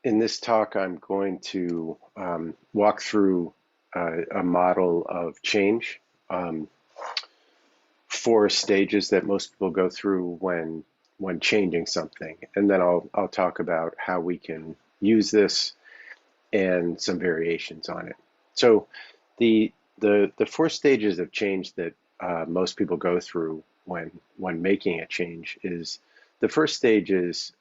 In this talk, I'm going to walk through a model of change, um, four stages that most people go through when changing something, and then I'll talk about how we can use this and some variations on it. So, the four stages of change that most people go through when making a change is the first stage is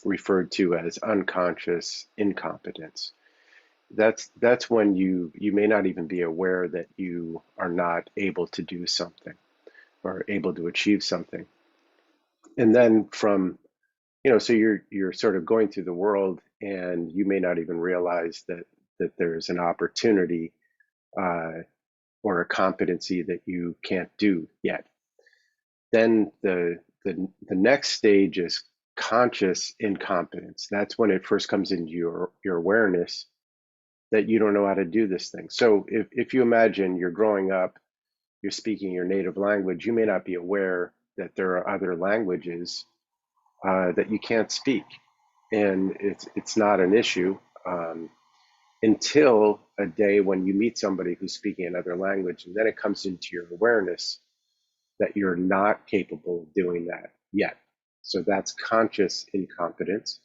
referred to as unconscious incompetence. That's when you may not even be aware that you are not able to do something or able to achieve something. And then so you're sort of going through the world and you may not even realize that there's an opportunity uh, or a competency that you can't do yet. Then the next stage is conscious incompetence. That's when it first comes into your awareness that you don't know how to do this thing. So if you imagine you're growing up, you're speaking your native language, you may not be aware that there are other languages that you can't speak, and it's not an issue until a day when you meet somebody who's speaking another language, and then it comes into your awareness that you're not capable of doing that yet. So that's conscious incompetence.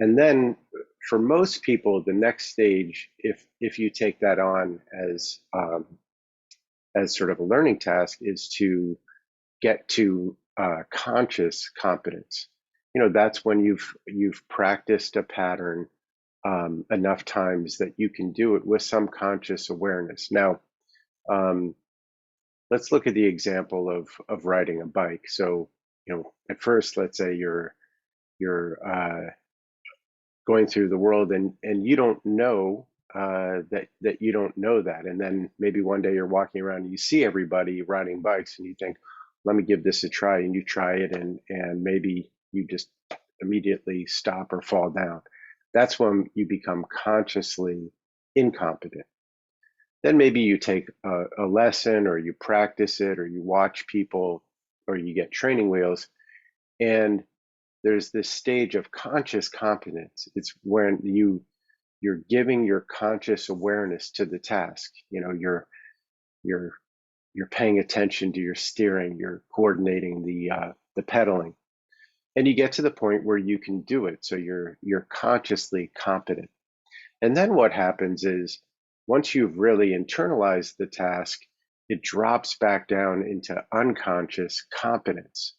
And then for most people, the next stage, if you take that on as sort of a learning task, is to get to conscious competence. That's when you've practiced a pattern enough times that you can do it with some conscious awareness. Now, um, let's look at the example of riding a bike. So, at first, let's say you're going through the world and you don't know that you don't know that, and then maybe one day you're walking around and you see everybody riding bikes and you think, let me give this a try, and you try it and maybe you just immediately stop or fall down. That's when you become consciously incompetent. Then maybe you take a lesson or you practice it or you watch people or you get training wheels, and there's this stage of conscious competence. It's when you're giving your conscious awareness to the task. You're you're paying attention to your steering, you're coordinating the pedaling, and you get to the point where you can do it. So you're consciously competent. And then what happens is once you've really internalized the task, it drops back down into unconscious competence.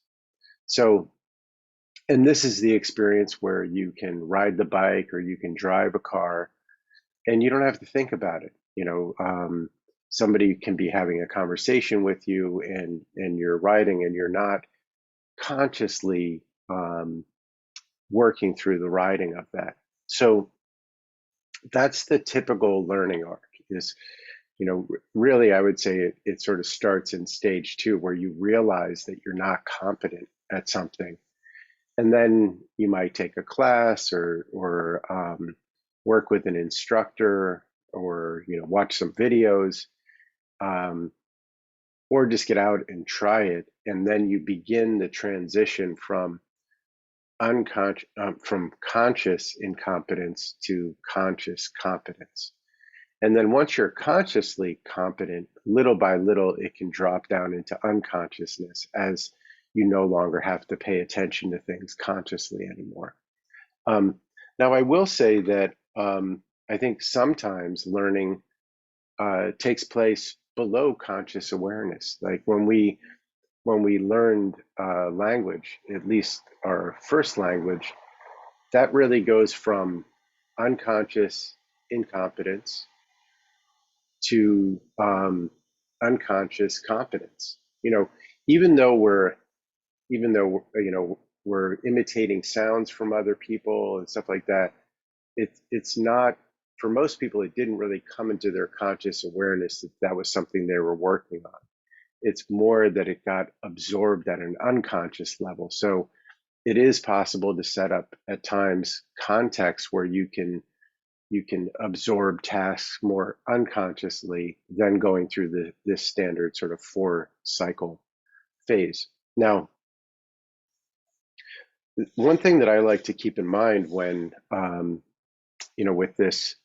So, and this is the experience where you can ride the bike or you can drive a car and you don't have to think about it. Somebody can be having a conversation with you and you're riding and you're not consciously working through the riding of that. So that's the typical learning arc is, really I would say it sort of starts in stage two where you realize that you're not competent at something. And then you might take a class or work with an instructor or watch some videos, um, or just get out and try it. And then you begin the transition from conscious incompetence to conscious competence. And then once you're consciously competent, little by little, it can drop down into unconsciousness as you no longer have to pay attention to things consciously anymore. Um, Now, I will say that I think sometimes learning takes place below conscious awareness. Like when we learned language, at least our first language, that really goes from unconscious incompetence to unconscious competence. Even though we're imitating sounds from other people and stuff like that, it's not, for most people, it didn't really come into their conscious awareness that that was something they were working on. It's more that it got absorbed at an unconscious level. So it is possible to set up at times contexts where you can absorb tasks more unconsciously than going through this standard sort of 4 cycle phase. Now, One thing that I like to keep in mind when, with this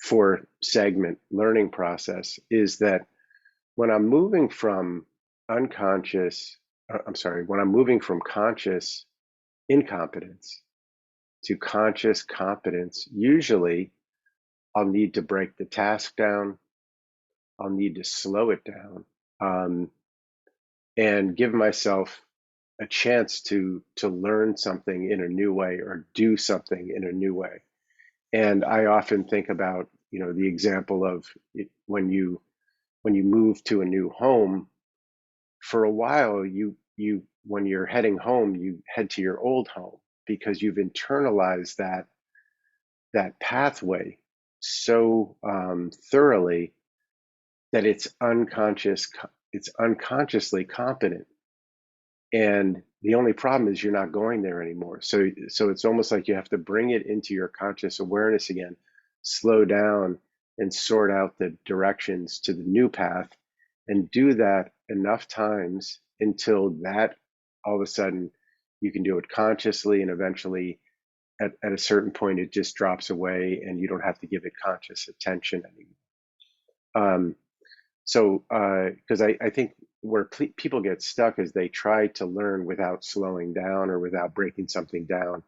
4 segment learning process is that when I'm moving from when I'm moving from conscious incompetence to conscious competence, usually I'll need to break the task down. I'll need to slow it down, um, and give myself a chance to learn something in a new way or do something in a new way. And I often think about, the example of when you move to a new home. For a while, you when you're heading home, you head to your old home because you've internalized that pathway so thoroughly that it's unconsciously competent. And the only problem is you're not going there anymore. So it's almost like you have to bring it into your conscious awareness again, slow down and sort out the directions to the new path, and do that enough times until that all of a sudden you can do it consciously, and eventually at a certain point it just drops away and you don't have to give it conscious attention anymore. So, because I think where people get stuck is they try to learn without slowing down or without breaking something down.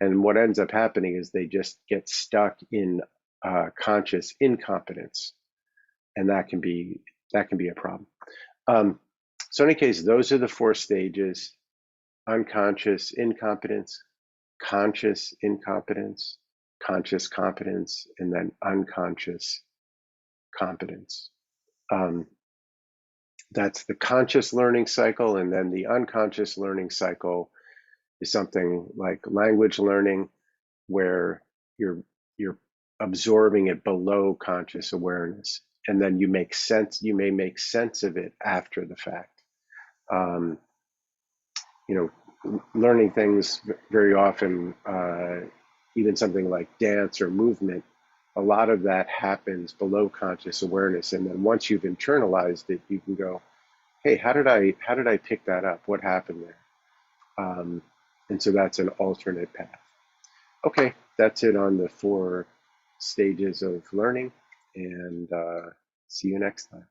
And what ends up happening is they just get stuck in conscious incompetence, and that can be a problem. Um, so, in any case, those are the 4 stages: unconscious incompetence, conscious incompetence, conscious competence, and then unconscious competence. Um, That's the conscious learning cycle. And then the unconscious learning cycle is something like language learning, where you're absorbing it below conscious awareness, and then you may make sense of it after the fact. um, you know Learning things very often, even something like dance or movement, a lot of that happens below conscious awareness, and then once you've internalized it, you can go, hey, how did I pick that up? What happened there? And so that's an alternate path. Okay, that's it on the 4 stages of learning, and see you next time.